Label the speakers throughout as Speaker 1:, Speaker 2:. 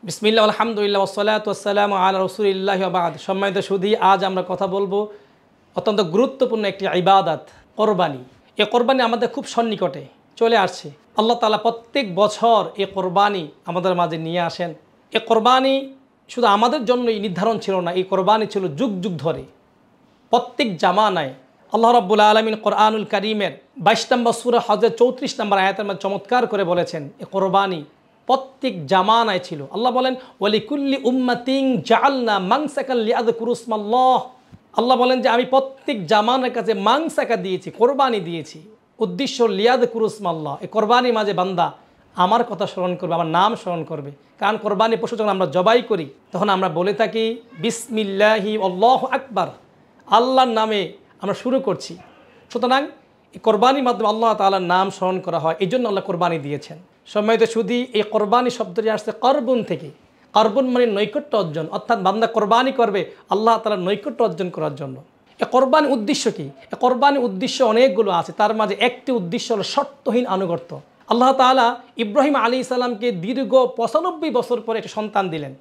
Speaker 1: বিসমিল্লাহ আলহামদুলিল্লাহ ওয়াসসালাতু ওয়াসসালামু আলা রাসূলিল্লাহি ওয়া বা'দ। সম্মানিত সুধী, আজ আমরা কথা বলবো অত্যন্ত গুরুত্বপূর্ণ একটি ইবাদত, কোরবানি। এই কোরবানি আমাদের খুব সন্নিকটে চলে আসছে। আল্লাহ তাআলা প্রত্যেক বছর এই কোরবানি আমাদের মাঝে নিয়ে আসেন। এই কোরবানি শুধু আমাদের জন্যই নির্ধারণ ছিল না, এই কোরবানি ছিল যুগ যুগ ধরে প্রত্যেক জামানায়। আল্লাহ রাব্বুল আলামিন কোরআনুল কারীমের 22 নম্বর সূরা হজের 34 নম্বর আয়াতের মধ্যে চমৎকার করে বলেছেন, এই কোরবানি প্রত্যেক জামানায় ছিল। আল্লাহ বলেন, ওয়ালিকুল্লি উম্মাতিন জাআলনা মানসাকান লিয়াযকুরু ইসমাল্লাহ। আল্লাহ বলেন যে আমি প্রত্যেক জামানার কাছে মানসাকা দিয়েছি, কোরবানি দিয়েছি, উদ্দেশ্য লিয়াযকুরু ইসমাল্লাহ। এই কোরবানির মাঝে বান্দা আমার কথা স্মরণ করবে, আমার নাম স্মরণ করবে। কারণ কোরবানি পশু যখন আমরা জবাই করি তখন আমরা বলে থাকি বিসমিল্লাহি আল্লাহু আকবার, আল্লাহর নামে আমরা শুরু করছি। সুতরাং এই কোরবানির মাধ্যমে আল্লাহ তাআলার নাম স্মরণ করা হয়, এই জন্য আল্লাহ কোরবানি দিয়েছেন। সম্মানিত সুধী, এই কোরবানি শব্দটি আসছে কর্বন থেকে। কর্বন মানে নৈকট্য অর্জন, অর্থাৎ বান্দা কোরবানি করবে আল্লাহ তাআলার নৈকট্য অর্জন করার জন্য। এই কোরবানির উদ্দেশ্য কি? এই কোরবানির উদ্দেশ্য অনেকগুলো আছে, তার মাঝে একটি উদ্দেশ্য হলো শর্তহীন আনুগত্য। আল্লাহ তাআলা ইব্রাহিম আলাইহিস সালামকে দীর্ঘ 95 বছর পরে একটি সন্তান দিলেন।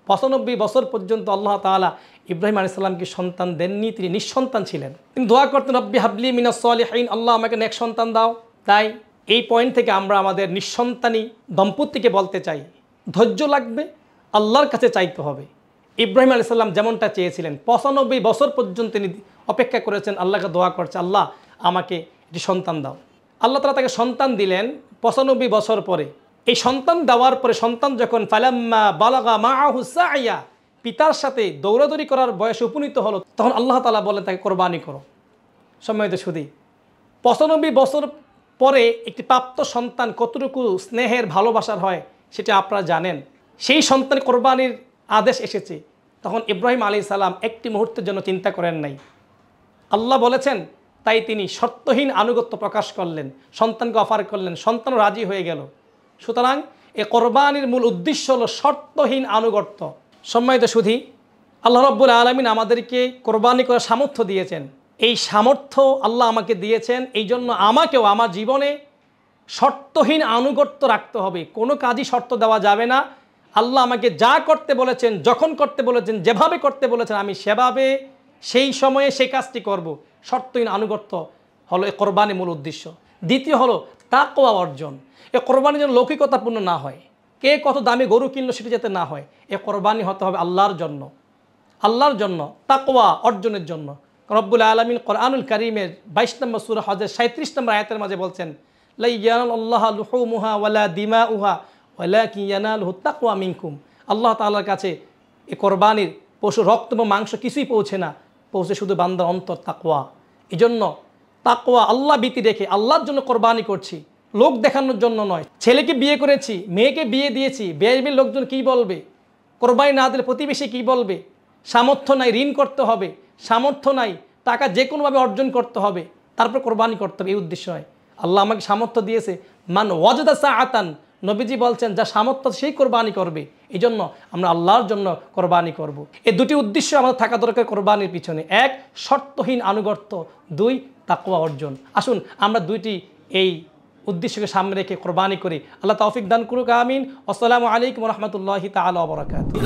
Speaker 1: 95 বছর পর্যন্ত আল্লাহ তাআলা ইব্রাহিম আলাইহিস সালামকে সন্তান দেননি, তিনি নিঃসন্তান ছিলেন। তিনি দোয়া করতেন, রব্বি হাবলি মিনাস সলিহিন, আল্লাহ আমাকে নেক সন্তান দাও। তাই এই পয়েন্ট থেকে আমরা আমাদের নিঃসন্তানী দম্পতিকে বলতে চাই, ধৈর্য লাগবে, আল্লাহর কাছে চাইতে হবে। ইব্রাহিম আলাইহিস সালাম যেমনটা চেয়েছিলেন 95 বছর পর্যন্ত তিনি অপেক্ষা করেছেন, আল্লাহকে দোয়া করছে, আল্লাহ আমাকে একটি সন্তান দাও। আল্লাহ তাআলা তাকে সন্তান দিলেন 95 বছর পরে। এই সন্তান দেওয়ার পরে সন্তান যখন ফালাম্মা বালাগা মাআহু সাইয়া, পিতার সাথে দৌড়াদৌড়ি করার বয়সে উপনীত হলো, তখন আল্লাহ তাআলা বলেন তাকে কোরবানি করো। সম্মানিত সুধী, 95 বছর পরে একটি প্রাপ্ত সন্তান কতটুকু স্নেহের ভালোবাসার হয় সেটা আপনারা জানেন। সেই সন্তান কোরবানির আদেশ এসেছে, তখন ইব্রাহিম আলাইহিস সালাম একটি মুহূর্তের জন্য চিন্তা করেন নাই। আল্লাহ বলেছেন, তাই তিনি শর্তহীন আনুগত্য প্রকাশ করলেন, সন্তানকে অফার করলেন, সন্তানও রাজি হয়ে গেল। সুতরাং এই কোরবানির মূল উদ্দেশ্য হলো শর্তহীন আনুগত্য। সম্মানিত সুধী, আল্লাহ রাব্বুল আলামিন আমাদেরকে কোরবানি করার সামর্থ্য দিয়েছেন। এই সামর্থ্য আল্লাহ আমাকে দিয়েছেন, এই জন্য আমাকেও আমার জীবনে শর্তহীন আনুগত্য রাখতে হবে। কোনো কাজই শর্ত দেওয়া যাবে না। আল্লাহ আমাকে যা করতে বলেছেন, যখন করতে বলেছেন, যেভাবে করতে বলেছেন, আমি সেভাবে সেই সময়ে সেই কাজটি করব। শর্তহীন আনুগত্য হলো এই কোরবানির মূল উদ্দেশ্য। দ্বিতীয় হলো তাকওয়া অর্জন। এই কোরবানি যেন লৌকিকতাপূর্ণ না হয়, কে কত দামি গরু কিনলো সেটা যাতে না হয়। এই কোরবানি হতে হবে আল্লাহর জন্য, আল্লাহর জন্য, তাকওয়া অর্জনের জন্য। রব্বুল আলামিন কোরআনুল কারীমের 22 নম্বর সূরা হজের 37 নম্বর আয়াতের মাঝে বলছেন, লা ইয়ানালুল্লাহু লুহুমুহা ওয়ালা দিমাউহা ওয়ালাকিন ইয়ানালুহু তাকওয়া মিনকুম। আল্লাহ তাআলার কাছে এই কোরবানির পশু রক্ত এবং মাংস কিছুই পৌঁছে না, পৌঁছে শুধু বান্দার অন্তর তাকওয়া। এই জন্য তাকওয়া, আল্লাহ ভীতি রেখে আল্লাহর জন্য কোরবানি করছি, লোক দেখানোর জন্য নয়। ছেলেকে বিয়ে করেছি, মেয়েকে বিয়ে দিয়েছি, বিয়ের লোকজন কী বলবে, কোরবানি না দিলে প্রতিবেশী কী বলবে, সামর্থ্য নাই ঋণ করতে হবে, সামর্থ্য নাই টাকা যে কোনোভাবে অর্জন করতে হবে, তারপর কোরবানি করতে হবে, এই উদ্দেশ্য নয়। আল্লাহ আমাকে সামর্থ্য দিয়েছে, মান ওয়াজাদা সাআতান, নবীজি বলছেন যা সামর্থ্য সেই কোরবানি করবে। এই জন্য আমরা আল্লাহর জন্য কোরবানি করব। এই দুটি উদ্দেশ্য আমাদের থাকা দরকার কোরবানির পিছনে, এক শর্তহীন আনুগত্য, দুই তাকওয়া অর্জন। আসুন আমরা দুইটি এই উদ্দেশ্যকে সামনে রেখে কোরবানি করি। আল্লাহ তৌফিক দান করুক, আমিন। আসসালামু আলাইকুম ওয়া রাহমাতুল্লাহি তাআলা ওয়া বারাকাতুহু।